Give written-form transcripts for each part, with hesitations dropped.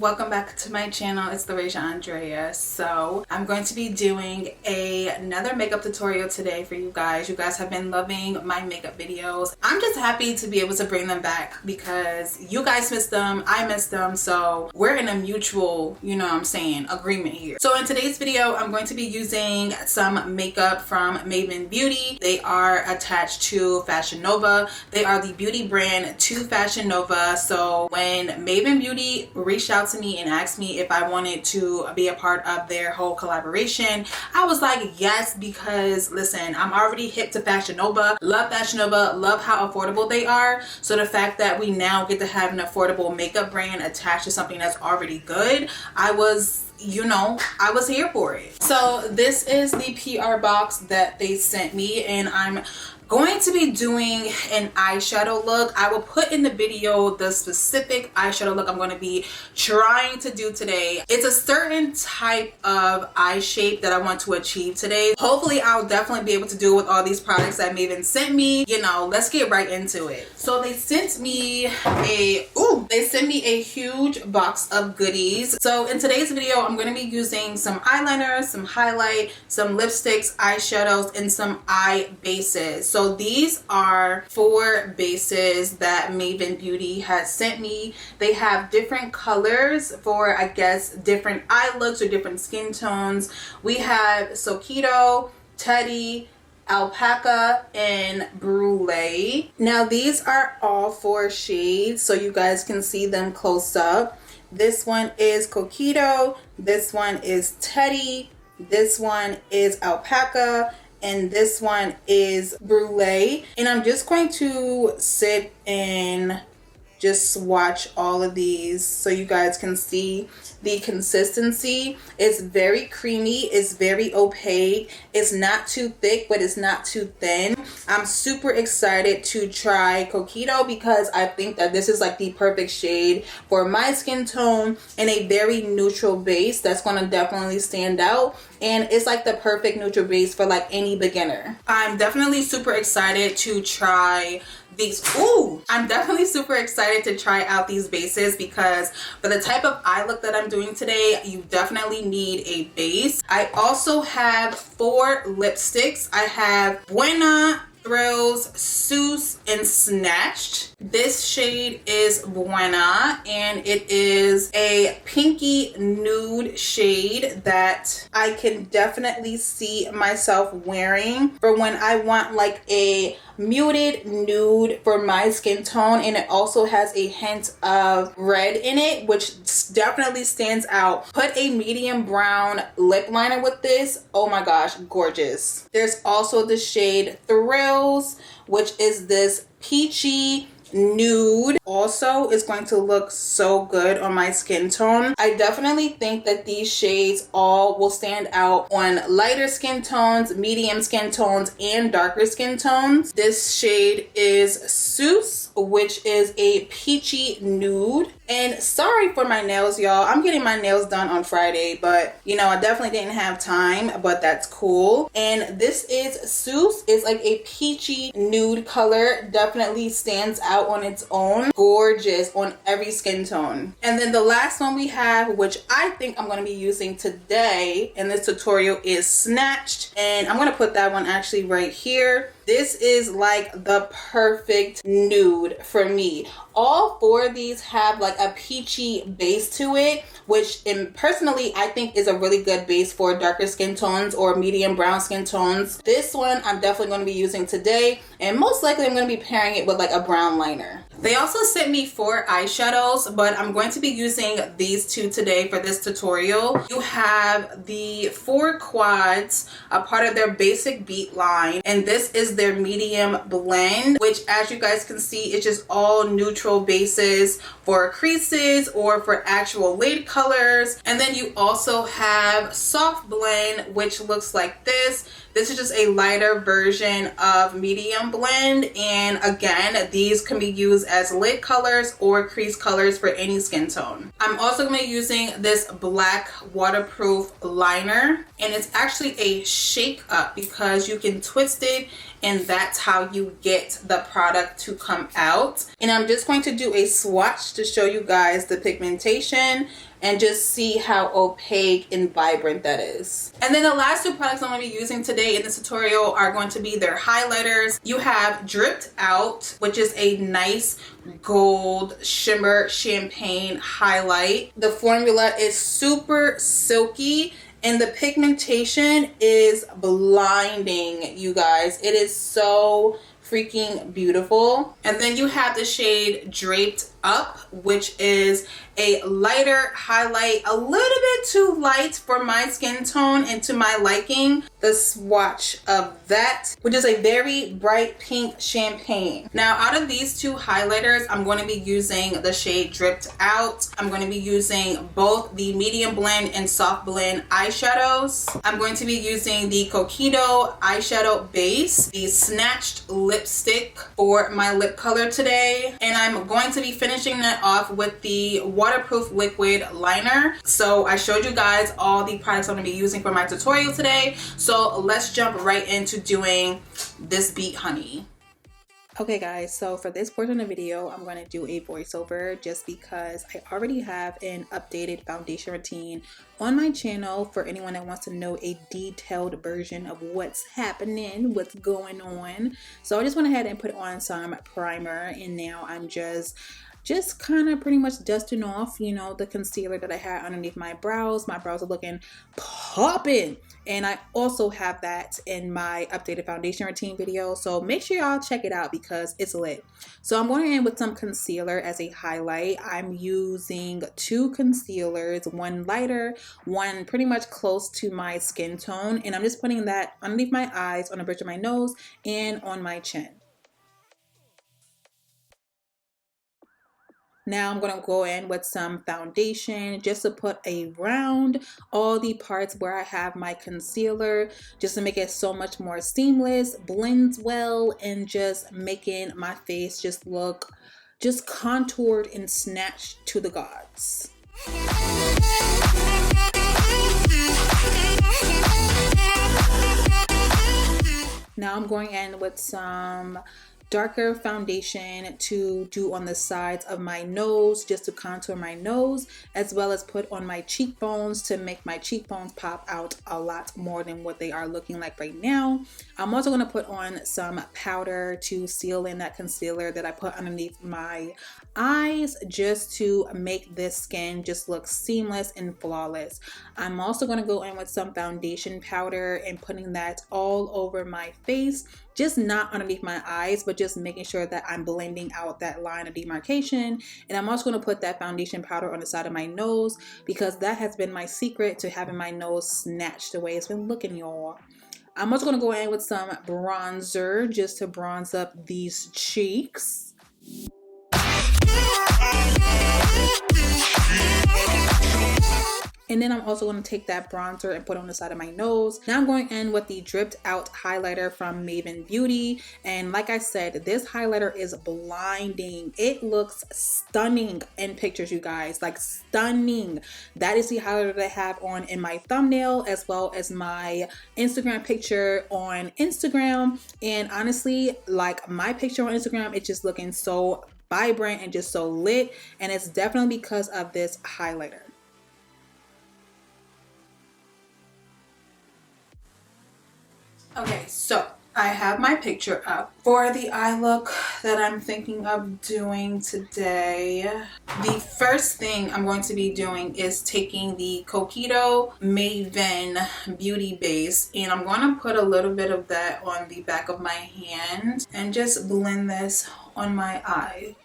welcome back to my channel. It's Laurasia Andrea. So I'm going to be doing another makeup tutorial today for you guys. You guys have been loving my makeup videos. I'm just happy to be able to bring them back because you guys missed them, I missed them, so we're in a mutual, you know what I'm saying, agreement here. So in today's video, I'm going to be using some makeup from Maven Beauty. They are attached to Fashion Nova. They are the beauty brand to Fashion Nova. So when Maven Beauty reached out to me and asked me if I wanted to be a part of their whole collaboration, I was like, yes, because listen, I'm already hip to Fashion Nova, love Fashion Nova, love how affordable they are. So the fact that we now get to have an affordable makeup brand attached to something that's already good, I was here for it. So this is the PR box that they sent me, and I'm going to be doing an eyeshadow look. I will put in the video the specific eyeshadow look I'm going to be trying to do today. It's a certain type of eye shape that I want to achieve today. Hopefully I'll definitely be able to do it with all these products that Maven sent me. Let's get right into it. So they sent me a huge box of goodies. So in today's video, I'm going to be using some eyeliners, some highlight, some lipsticks, eyeshadows, and some eye bases. So these are 4 bases that Maven Beauty has sent me. They have different colors for, I guess, different eye looks or different skin tones. We have Soquito, Teddy, Alpaca, and Brulee. Now these are all 4 shades, so you guys can see them close up. This one is Coquito, this one is Teddy, this one is Alpaca, and this one is Brulee. And I'm just going to sit and just swatch all of these so you guys can see the consistency. It's very creamy, it's very opaque, it's not too thick but it's not too thin. I'm super excited to try Coquito because I think that this is like the perfect shade for my skin tone and a very neutral base that's going to definitely stand out, and it's like the perfect neutral base for like any beginner. I'm definitely super excited to try these. I'm definitely super excited to try out these bases because for the type of eye look that I'm doing today, you definitely need a base. I also have 4 lipsticks. I have Buena, Thrills, Seuss, and Snatched. This shade is Buena, and it is a pinky nude shade that I can definitely see myself wearing for when I want like a muted nude for my skin tone, and it also has a hint of red in it, which definitely stands out. Put a medium brown lip liner with this. Oh my gosh, gorgeous. There's also the shade Thrills, which is this peachy nude. Also is going to look so good on my skin tone. I definitely think that these shades all will stand out on lighter skin tones, medium skin tones, and darker skin tones. This shade is Seuss, which is a peachy nude. And sorry for my nails, y'all. I'm getting my nails done on Friday, but I definitely didn't have time, but that's cool. And this is Seuss. It's like a peachy nude color. Definitely stands out on its own. Gorgeous on every skin tone. And then the last one we have, which I think I'm going to be using today in this tutorial, is Snatched. And I'm going to put that one actually right here. This is like the perfect nude for me. All 4 of these have like a peachy base to it, which personally I think is a really good base for darker skin tones or medium brown skin tones. This one I'm definitely going to be using today, and most likely I'm going to be pairing it with like a brown liner. They also sent me 4 eyeshadows, but I'm going to be using these 2 today for this tutorial. You have the 4 quads, a part of their basic beat line, and this is their medium blend, which as you guys can see, it's just all neutral bases for creases or for actual lid colors. And then you also have soft blend, which looks like this. This is just a lighter version of medium blend, and again, these can be used as lid colors or crease colors for any skin tone. I'm also going to be using this black waterproof liner, and it's actually a shake up because you can twist it and that's how you get the product to come out. And I'm just going to do a swatch to show you guys the pigmentation and just see how opaque and vibrant that is. And then the last two products I'm going to be using today in this tutorial are going to be their highlighters. You have Dripped Out, which is a nice gold shimmer champagne highlight. The formula is super silky and the pigmentation is blinding, you guys. It is so freaking beautiful. And then you have the shade Draped Up, which is a lighter highlight, a little bit too light for my skin tone and to my liking. The swatch of that, which is a very bright pink champagne. Now, out of these two highlighters, I'm going to be using the shade Dripped Out. I'm going to be using both the medium blend and soft blend eyeshadows. I'm going to be using the Coquito eyeshadow base, the Snatched lipstick for my lip color today, and I'm going to be finishing that off with the waterproof liquid liner. So I showed you guys all the products I'm going to be using for my tutorial today. So let's jump right into doing this Beat Honey. Okay guys, so for this portion of the video, I'm going to do a voiceover just because I already have an updated foundation routine on my channel for anyone that wants to know a detailed version of what's happening, what's going on. So I just went ahead and put on some primer, and now I'm just kind of pretty much dusting off, you know, the concealer that I had underneath my brows. My brows are looking popping. And I also have that in my updated foundation routine video. So make sure y'all check it out because it's lit. So I'm going in with some concealer as a highlight. I'm using two concealers, one lighter, one pretty much close to my skin tone. And I'm just putting that underneath my eyes, on the bridge of my nose, and on my chin. Now I'm going to go in with some foundation just to put around all the parts where I have my concealer, just to make it so much more seamless, blends well, and just making my face just look just contoured and snatched to the gods. Now I'm going in with some darker foundation to do on the sides of my nose, just to contour my nose, as well as put on my cheekbones to make my cheekbones pop out a lot more than what they are looking like right now. I'm also going to put on some powder to seal in that concealer that I put underneath my eyes, just to make this skin just look seamless and flawless. I'm also going to go in with some foundation powder and putting that all over my face, just not underneath my eyes, but just making sure that I'm blending out that line of demarcation. And I'm also going to put that foundation powder on the side of my nose because that has been my secret to having my nose snatched the way it's been looking, y'all. I'm also going to go in with some bronzer just to bronze up these cheeks. And then I'm also going to take that bronzer and put it on the side of my nose. Now I'm going in with the Dripped Out highlighter from Maven Beauty. And like I said, this highlighter is blinding. It looks stunning in pictures, you guys. Like stunning. That is the highlighter that I have on in my thumbnail, as well as my Instagram picture on Instagram. And honestly, like my picture on Instagram, it's just looking so vibrant and just so lit. And it's definitely because of this highlighter. Okay, so I have my picture up for the eye look that I'm thinking of doing today. The first thing I'm going to be doing is taking the Coquito Maven Beauty base, and I'm going to put a little bit of that on the back of my hand and just blend this on my eye.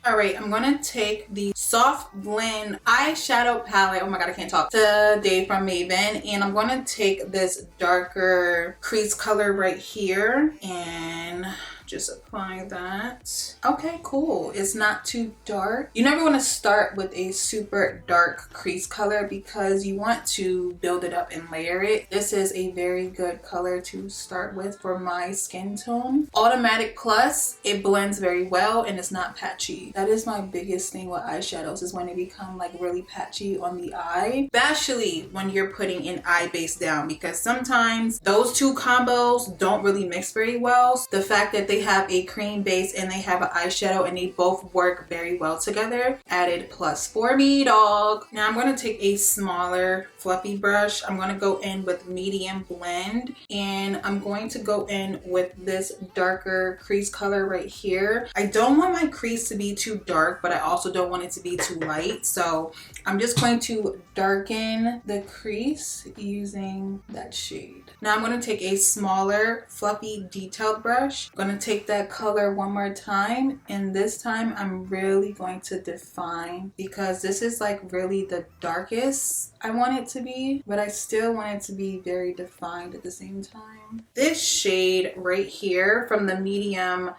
Alright, I'm going to take the Soft Blend eyeshadow palette, oh my god, I can't talk, today from Maven, and I'm going to take this darker crease color right here and just apply that. Okay, cool. It's not too dark. You never want to start with a super dark crease color because you want to build it up and layer it. This is a very good color to start with for my skin tone. Automatic Plus, it blends very well and it's not patchy. That is my biggest thing with eyeshadows, is when they become like really patchy on the eye, especially when you're putting an eye base down, because sometimes those two combos don't really mix very well. The fact that they have a cream base and they have an eyeshadow, and they both work very well together. Added plus for me, dog. Now I'm going to take a smaller fluffy brush. I'm going to go in with medium blend, and I'm going to go in with this darker crease color right here. I don't want my crease to be too dark, but I also don't want it to be too light. So I'm just going to darken the crease using that shade. Now I'm going to take a smaller fluffy detailed brush. I'm going to take that color one more time, and this time I'm really going to define, because this is like really the darkest I want it to be, but I still want it to be very defined at the same time. This shade right here from the medium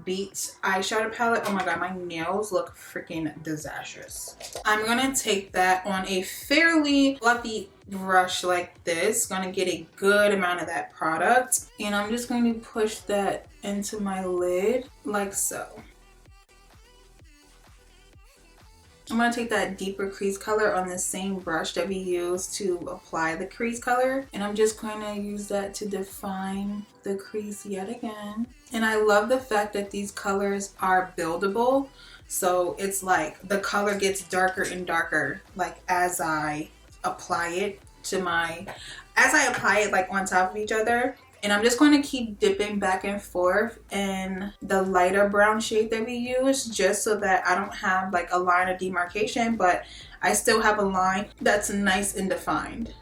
Beats eyeshadow palette, oh my god, my nails look freaking disastrous. I'm gonna take that on a fairly fluffy brush like this, gonna get a good amount of that product, and I'm just going to push that into my lid like so. I'm going to take that deeper crease color on the same brush that we used to apply the crease color, and I'm just going to use that to define the crease yet again. And I love the fact that these colors are buildable, so it's like the color gets darker and darker like as I apply it to my, as I apply it like on top of each other. And I'm just going to keep dipping back and forth in the lighter brown shade that we use, just so that I don't have like a line of demarcation, but I still have a line that's nice and defined.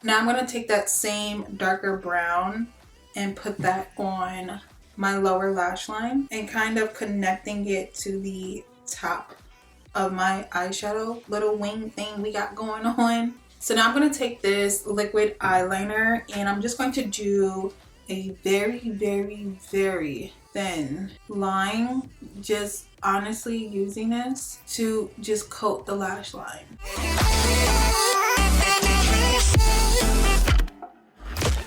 Now I'm going to take that same darker brown and put that on my lower lash line and kind of connecting it to the top of my eyeshadow little wing thing we got going on. So now I'm going to take this liquid eyeliner and I'm just going to do a very, very, very thin line, just honestly using this to just coat the lash line.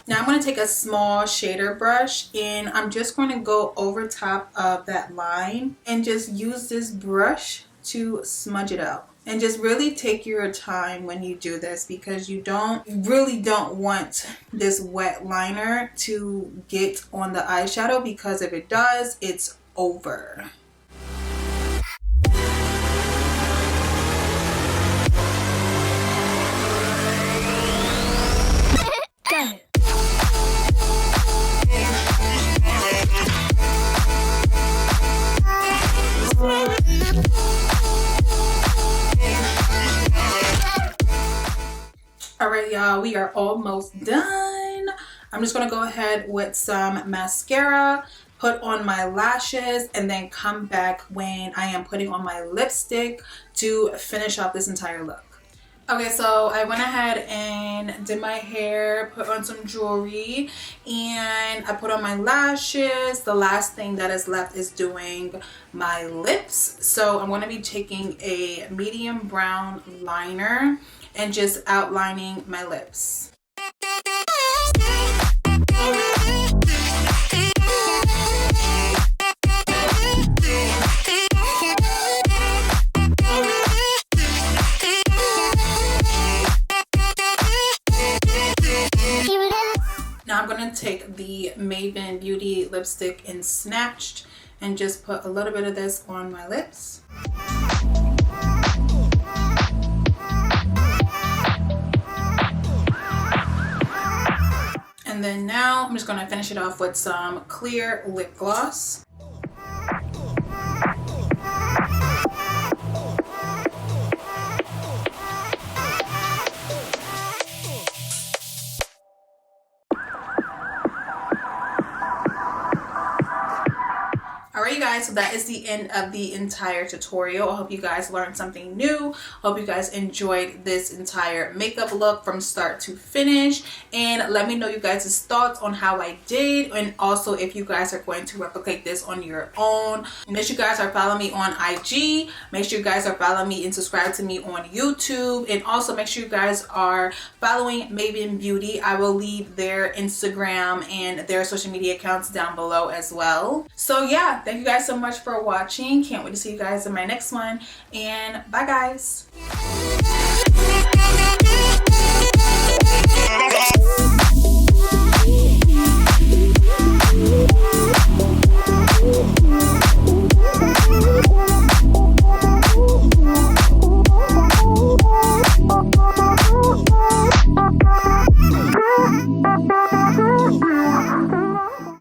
Now I'm going to take a small shader brush and I'm just going to go over top of that line and just use this brush to smudge it out. And just really take your time when you do this, because you really don't want this wet liner to get on the eyeshadow, because if it does, it's over. Go. Alright y'all, we are almost done. I'm just going to go ahead with some mascara, put on my lashes, and then come back when I am putting on my lipstick to finish off this entire look. Okay, so I went ahead and did my hair, put on some jewelry, and I put on my lashes. The last thing that is left is doing my lips. So I'm going to be taking a medium brown liner and just outlining my lips. Now I'm going to take the Maven Beauty lipstick in Snatched and just put a little bit of this on my lips. And then now I'm just going to finish it off with some clear lip gloss. Alright you guys, so that is the end of the entire tutorial. I hope you guys learned something new. Hope you guys enjoyed this entire makeup look from start to finish, and let me know you guys' thoughts on how I did, and also if you guys are going to replicate this on your own. Make sure you guys are following me on IG, make sure you guys are following me and subscribe to me on YouTube, and also make sure you guys are following Maven Beauty. I will leave their Instagram and their social media accounts down below as well. So yeah, thank you guys so much for watching. Can't wait to see you guys in my next one, and bye guys.